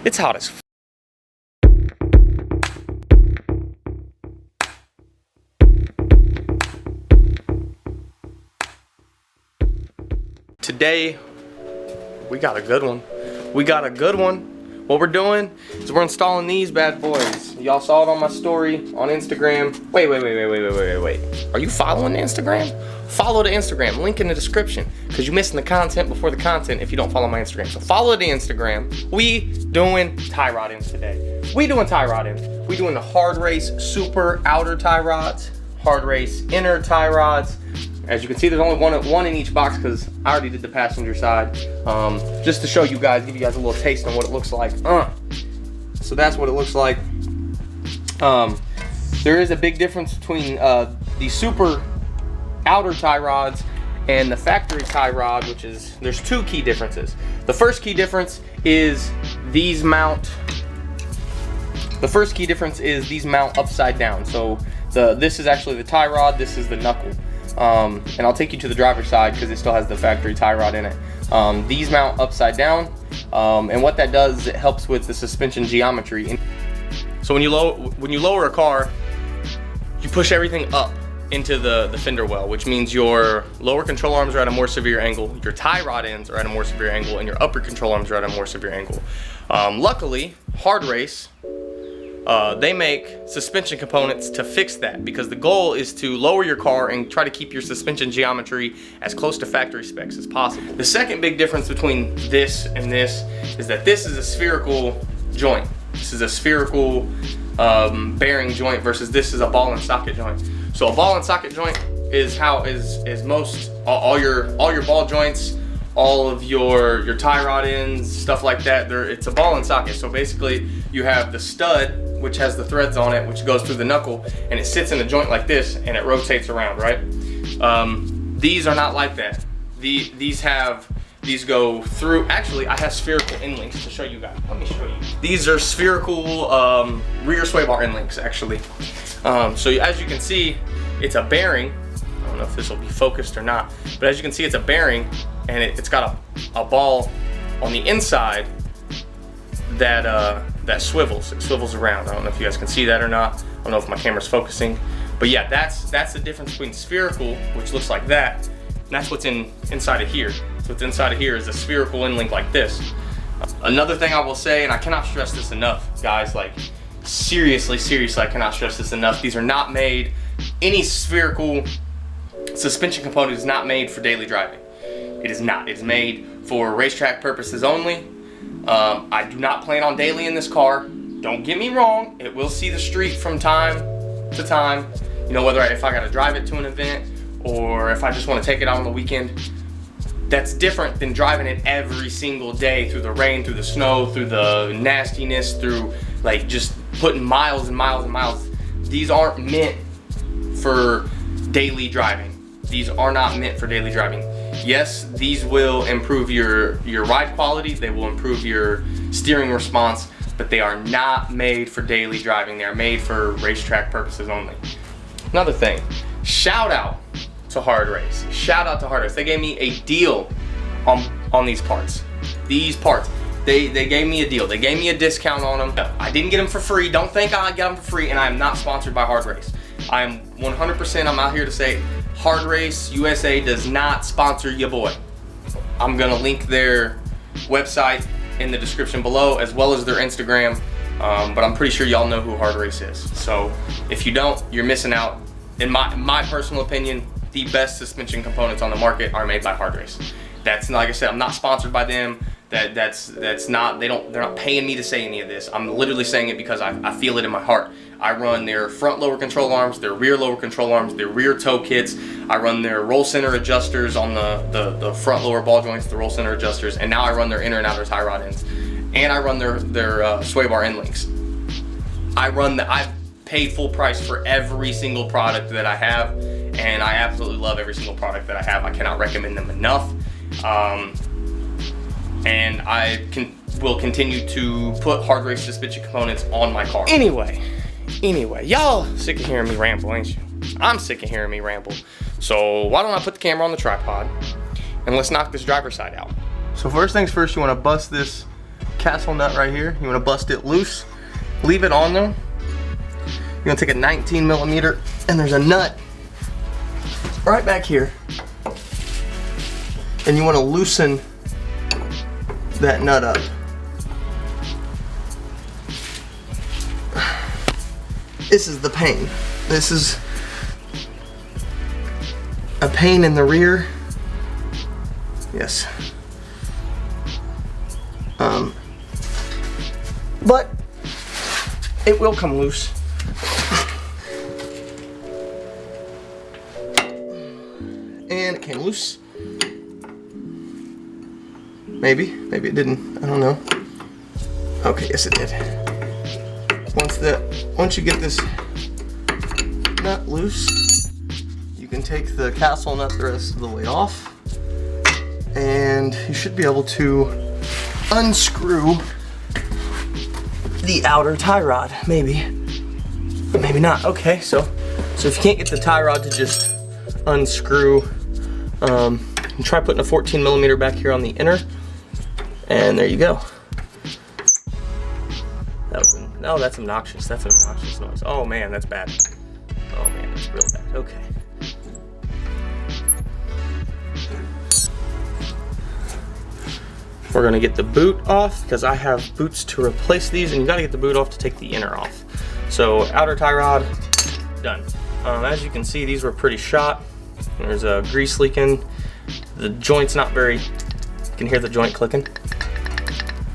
It's hot as f. Today, we got a good one. What we're doing is we're installing these bad boys. Y'all saw it on my story on Instagram. Wait. Are you following the Instagram? Follow the Instagram, link in the description, because you're missing the content before the content if you don't follow my Instagram. So follow the Instagram. We doing tie rod ends today. We doing the HardRace Super Outer Tie Rods, HardRace Inner Tie Rods. As you can see, there's only one in each box because I already did the passenger side. Just to show you guys, give you guys a little taste on what it looks like. So that's what it looks like. There is a big difference between the Super Outer Tie Rods and the factory tie rod, which is, there's two key differences. The first key difference is these mount. Upside down. So this is actually the tie rod. This is the knuckle. And I'll take you to the driver's side because it still has the factory tie rod in it. These mount upside down, and what that does is it helps with the suspension geometry. So when you lower a car, you push everything up into the fender well, which means your lower control arms are at a more severe angle, your tie rod ends are at a more severe angle, and your upper control arms are at a more severe angle. Luckily, HardRace, they make suspension components to fix that, because the goal is to lower your car and try to keep your suspension geometry as close to factory specs as possible. The second big difference between this and this is that this is a spherical joint. This is a spherical bearing joint versus this is a ball and socket joint. So a ball and socket joint is most all your ball joints, all of your tie rod ends, stuff like that. It's a ball and socket. So basically, you have the stud, which has the threads on it, which goes through the knuckle, and it sits in a joint like this, and it rotates around, right? These are not like that. These go through. Actually, I have spherical end links to show you guys. Let me show you. These are spherical rear sway bar end links, actually. So as you can see, it's a bearing. I don't know if this will be focused or not, but as you can see, it's a bearing, and it's got a ball on the inside that swivels. It swivels around. I don't know if you guys can see that or not. I don't know if my camera's focusing, but yeah, that's the difference between spherical, which looks like that, and that's what's inside of here. So what's inside of here is a spherical end link like this. Another thing I will say, and I cannot stress this enough, guys, like seriously, I cannot stress this enough. These are not made, any spherical suspension component is not made for daily driving. It is not. It's made for racetrack purposes only. I do not plan on daily in this car. Don't get me wrong, it will see the street from time to time. You know, if I gotta drive it to an event or if I just wanna take it out on the weekend. That's different than driving it every single day through the rain, through the snow, through the nastiness, through like just putting miles and miles and miles. These aren't meant for daily driving. These are not meant for daily driving. Yes, these will improve your ride quality, they will improve your steering response, but they are not made for daily driving. They are made for racetrack purposes only. Another thing, shout out to HardRace. Shout out to HardRace. They gave me a deal on these parts. These parts. They gave me a deal. They gave me a discount on them. I didn't get them for free. Don't think I got them for free, and I am not sponsored by HardRace. I am 100%, I'm out here to say HardRace USA does not sponsor your boy. I'm gonna link their website in the description below, as well as their Instagram, but I'm pretty sure y'all know who HardRace is. So if you don't, you're missing out. In my personal opinion, the best suspension components on the market are made by HardRace. That's, like I said, I'm not sponsored by them. That's not, they're not paying me to say any of this. I'm literally saying it because I feel it in my heart. I run their front lower control arms, their rear lower control arms, their rear toe kits. I run their roll center adjusters on the front lower ball joints, the roll center adjusters, and now I run their inner and outer tie rod ends. And I run their sway bar end links. I've paid full price for every single product that I have, and I absolutely love every single product that I have. I cannot recommend them enough. And I will continue to put HardRace suspension components on my car. Anyway, y'all sick of hearing me ramble, ain't you? I'm sick of hearing me ramble. So why don't I put the camera on the tripod and let's knock this driver's side out. So first things first, you want to bust this castle nut right here. You want to bust it loose, leave it on there. You're gonna take a 19 millimeter, and there's a nut right back here, and you want to loosen that nut up. This is the pain. This is a pain in the rear. Yes. But it will come loose. And it came loose. Maybe it didn't. I don't know. Okay, yes it did. Once you get this nut loose, you can take the castle nut the rest of the way off, and you should be able to unscrew the outer tie rod. Maybe not. Okay, so if you can't get the tie rod to just unscrew, try putting a 14 millimeter back here on the inner, and there you go. Oh, that's obnoxious. That's an obnoxious noise. Oh man, that's bad. Oh man, that's real bad. Okay. We're gonna get the boot off because I have boots to replace these, and you gotta get the boot off to take the inner off. So outer tie rod, done. As you can see, these were pretty shot. There's a grease leaking. The joint's not very, you can hear the joint clicking.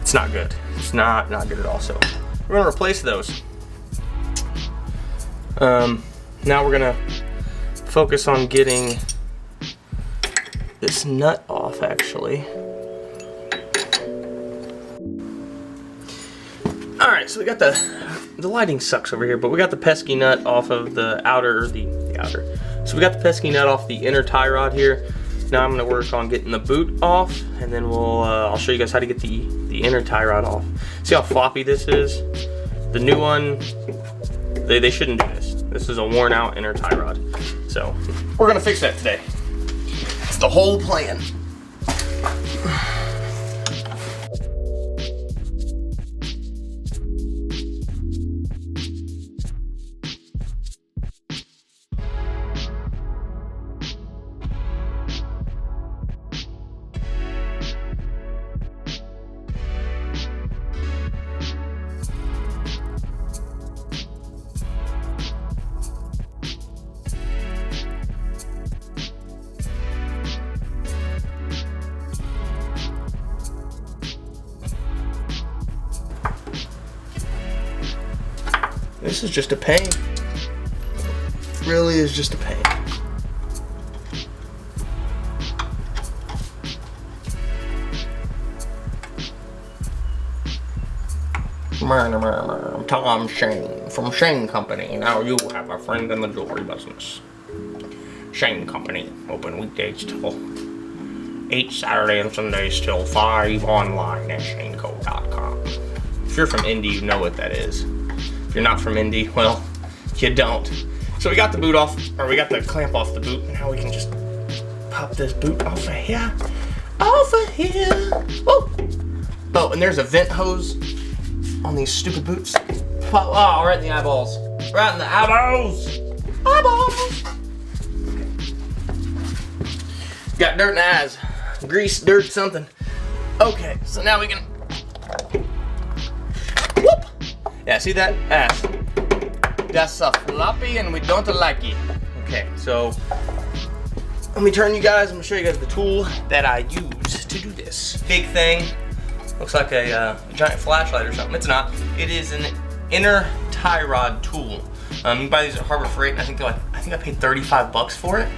It's not good. It's not good at all. So we're gonna replace those. Now we're gonna focus on getting this nut off actually. All right, so we got the lighting sucks over here, but we got the pesky nut off of the outer, so we got the pesky nut off the inner tie rod here. Now I'm gonna work on getting the boot off, and then I'll show you guys how to get the inner tie rod off. See how floppy this is? The new one, they shouldn't do this. This is a worn out inner tie rod. So we're gonna fix that today. That's the whole plan. This is just a pain. It really is just a pain. I'm Tom Shane from Shane Company. Now you have a friend in the jewelry business. Shane Company, open weekdays till 8, Saturday and Sundays till 5, online at shaneco.com. If you're from Indy, you know what that is. If you're not from Indy, well, you don't. So we got the boot off, or we got the clamp off the boot. Now we can just pop this boot off of here. Off of here. Whoa. Oh, and there's a vent hose on these stupid boots. Oh, right in the eyeballs. Right in the eyeballs. Eyeballs. Got dirt in the eyes. Grease, dirt, something. Okay, so now we can. Whoop. Yeah, see that? That's a floppy and we don't like it. Okay, so let me turn you guys. I'm gonna show you guys the tool that I use to do this. Big thing. Looks like a giant flashlight or something. It's not. It is an inner tie rod tool. You can buy these at Harbor Freight, and I think I paid $35 for it.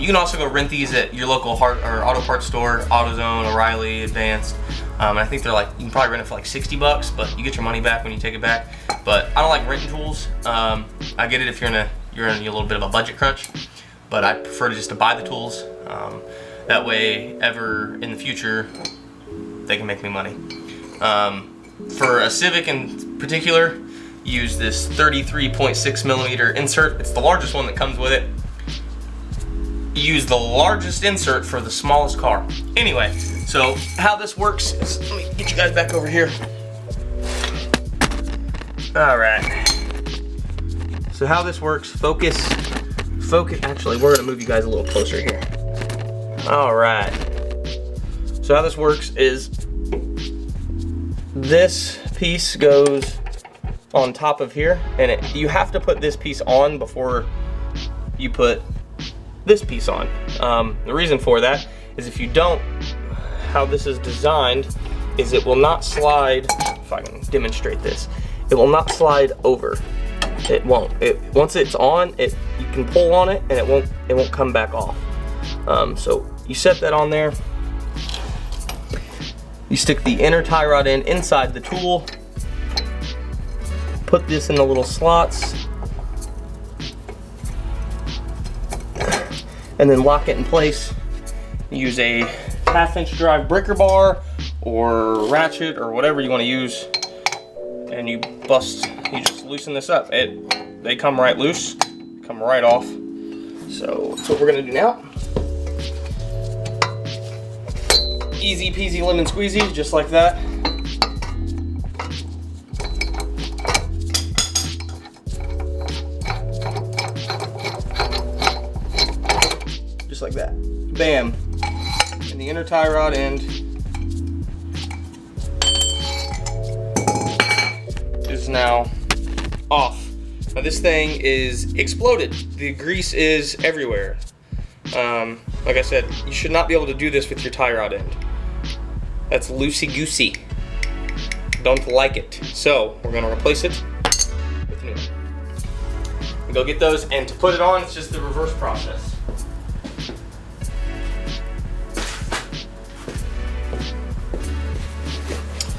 You can also go rent these at your local auto parts store, AutoZone, O'Reilly, Advanced. And I think they're like, you can probably rent it for like $60, but you get your money back when you take it back. But I don't like renting tools. I get it if you're in a little bit of a budget crunch, but I prefer just to buy the tools. That way, ever in the future, they can make me money. For a Civic in particular, use this 33.6 millimeter insert. It's the largest one that comes with it. use the largest insert for the smallest car. Anyway, so how this works is, let me get you guys back over here. All right. So how this works, focus. Actually, we're gonna move you guys a little closer here. All right. So how this works is this piece goes on top of here, and you have to put this piece on before you put this piece on. The reason for that is if you don't, how this is designed is it will not slide. If I can demonstrate this, it will not slide over. It won't. Once it's on, you can pull on it and it won't come back off. So you set that on there. You stick the inner tie rod in inside the tool. Put this in the little slots. And then lock it in place. Use a 1/2" drive breaker bar or ratchet or whatever you want to use. And you just loosen this up. They come right loose, come right off. So that's what we're gonna do now. Easy peasy lemon squeezy, just like that. Just like that. Bam. And the inner tie rod end is now off. Now this thing is exploded. The grease is everywhere. Like I said, you should not be able to do this with your tie rod end. That's loosey-goosey. Don't like it. So we're gonna replace it with a new one. Go get those, and to put it on, it's just the reverse process.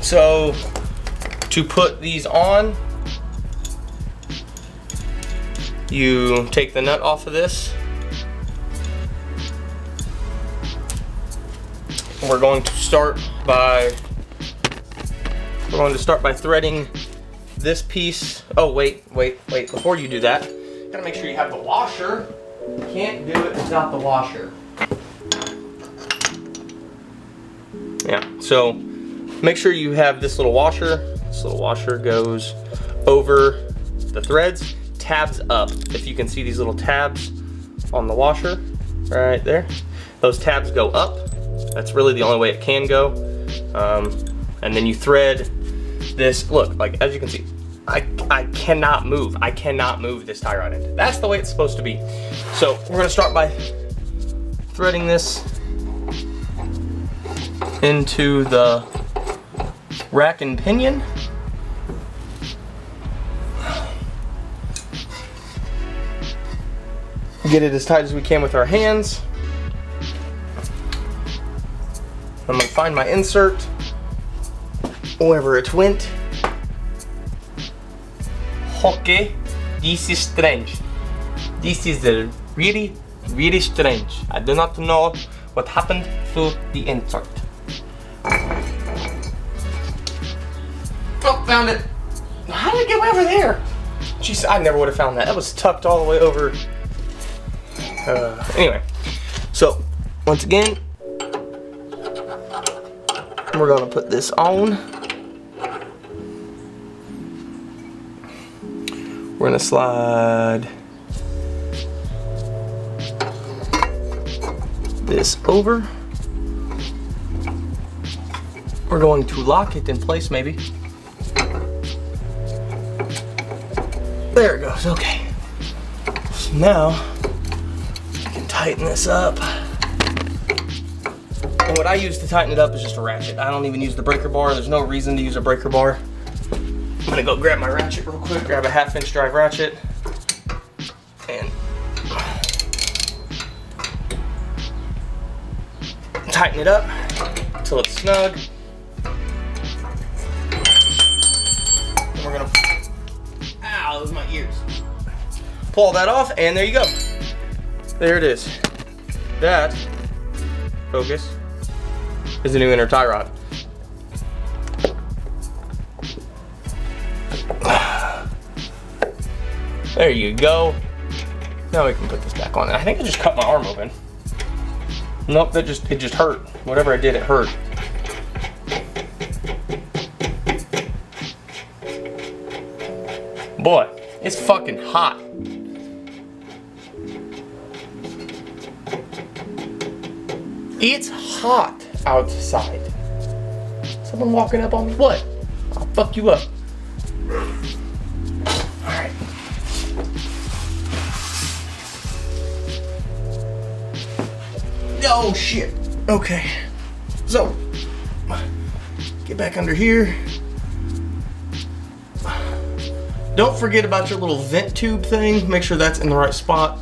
So to put these on, you take the nut off of this. We're going to start by threading this piece. Oh, wait. Before you do that, you gotta make sure you have the washer. You can't do it without the washer. Yeah, so make sure you have this little washer. This little washer goes over the threads, tabs up. If you can see these little tabs on the washer, right there. Those tabs go up. That's really the only way it can go. And then you thread this. Look, like as you can see, I cannot move. I cannot move this tie rod end. That's the way it's supposed to be. So we're gonna start by threading this into the rack and pinion. Get it as tight as we can with our hands. I'm gonna find my insert, wherever it went. Okay, this is strange. This is really, really strange. I do not know what happened to the insert. Oh, found it. How did it get way over there? Jeez, I never would have found that. That was tucked all the way over. Anyway, so once again, we're gonna put this on. We're gonna slide this over. We're going to lock it in place, maybe. There it goes, okay. So now, I can tighten this up. And what I use to tighten it up is just a ratchet. I don't even use the breaker bar. There's no reason to use a breaker bar. I'm gonna go grab my ratchet real quick, grab a 1/2" drive ratchet, and tighten it up until it's snug. And we're gonna, ow, those are my ears. Pull all that off, and there you go. There it is. That, focus, is the new inner tie rod. There you go. Now we can put this back on. I think I just cut my arm open. Nope, it just hurt. Whatever I did, it hurt. Boy, it's fucking hot. It's hot outside. Someone walking up on me. What? I'll fuck you up. Alright. Oh shit. Okay. So, get back under here. Don't forget about your little vent tube thing. Make sure that's in the right spot.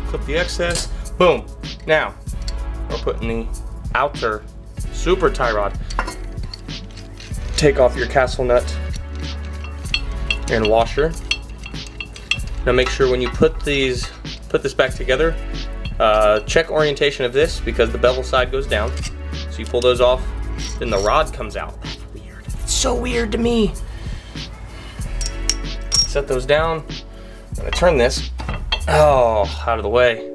Clip the excess. Boom. Now, we're putting the outer super tie rod. Take off your castle nut and washer. Now make sure when you put this back together, check orientation of this because the bevel side goes down. So you pull those off, then the rod comes out. That's weird. It's so weird to me. Set those down. I'm gonna turn this out of the way.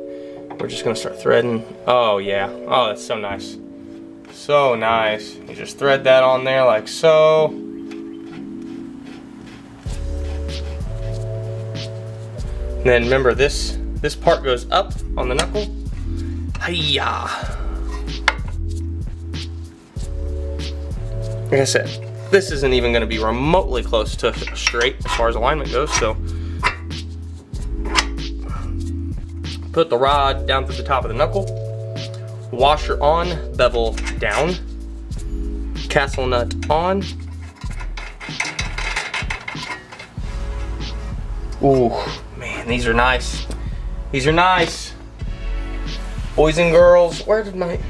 We're just gonna start threading. Oh yeah. Oh, that's so nice. So nice. You just thread that on there like so. And then remember this part goes up on the knuckle. Hiya. Like I said, this isn't even gonna be remotely close to straight as far as alignment goes, so put the rod down through the top of the knuckle, washer on, bevel down, castle nut on. Ooh, man, these are nice. These are nice. Boys and girls, where did my...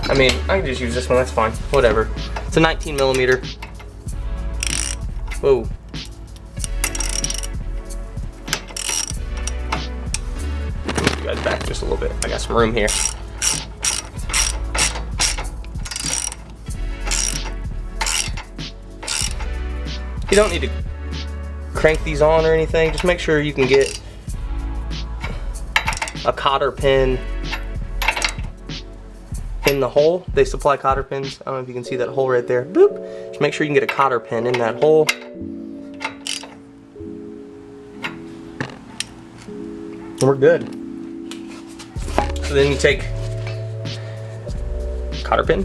I mean, I can just use this one, that's fine, whatever. It's a 19 millimeter. Whoa. You guys back just a little bit. I got some room here. You don't need to crank these on or anything. Just make sure you can get a cotter pin in the hole. They supply cotter pins. I don't know if you can see that hole right there. Boop. Just make sure you can get a cotter pin in that hole. And we're good. So then you take cotter pin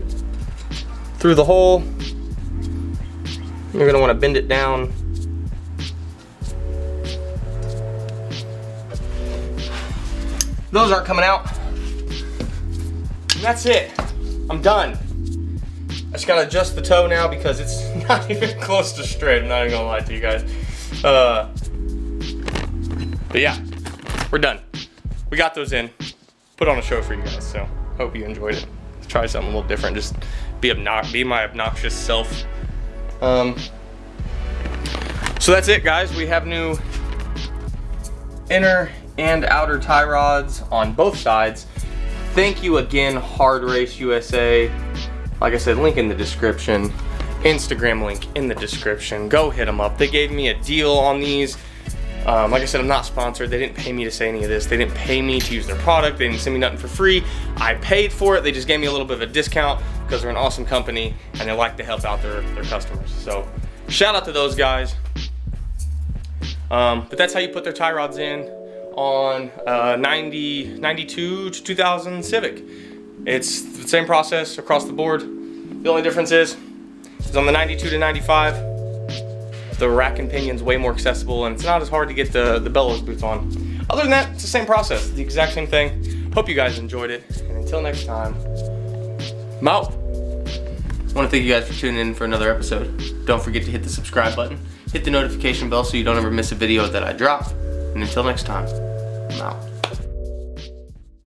through the hole. You're gonna want to bend it down. Those aren't coming out. And that's it. I'm done. I just gotta adjust the toe now because it's not even close to straight. I'm not even gonna lie to you guys. But yeah, we're done. We got those in. Put on a show for you guys. So hope you enjoyed it. Let's try something a little different. Just be my obnoxious self. So that's it, guys. We have new inner and outer tie rods on both sides. Thank you again, HardRace USA. Like I said, link in the description. Instagram link in the description. Go hit them up. They gave me a deal on these. Like I said, I'm not sponsored. They didn't pay me to say any of this. They didn't pay me to use their product. They didn't send me nothing for free. I paid for it. They just gave me a little bit of a discount because they're an awesome company and they like to help out their customers. So shout out to those guys. But that's how you put their tie rods in on 92 to 2000 Civic. It's the same process across the board. The only difference is on the 92 to 95, the rack and pinion's way more accessible and it's not as hard to get the bellows boots on. Other than that, it's the same process, the exact same thing. Hope you guys enjoyed it, and until next time, I'm out. I want to thank you guys for tuning in for another episode. Don't forget to hit the subscribe button, hit the notification bell so you don't ever miss a video that I drop, and until next time, I'm out.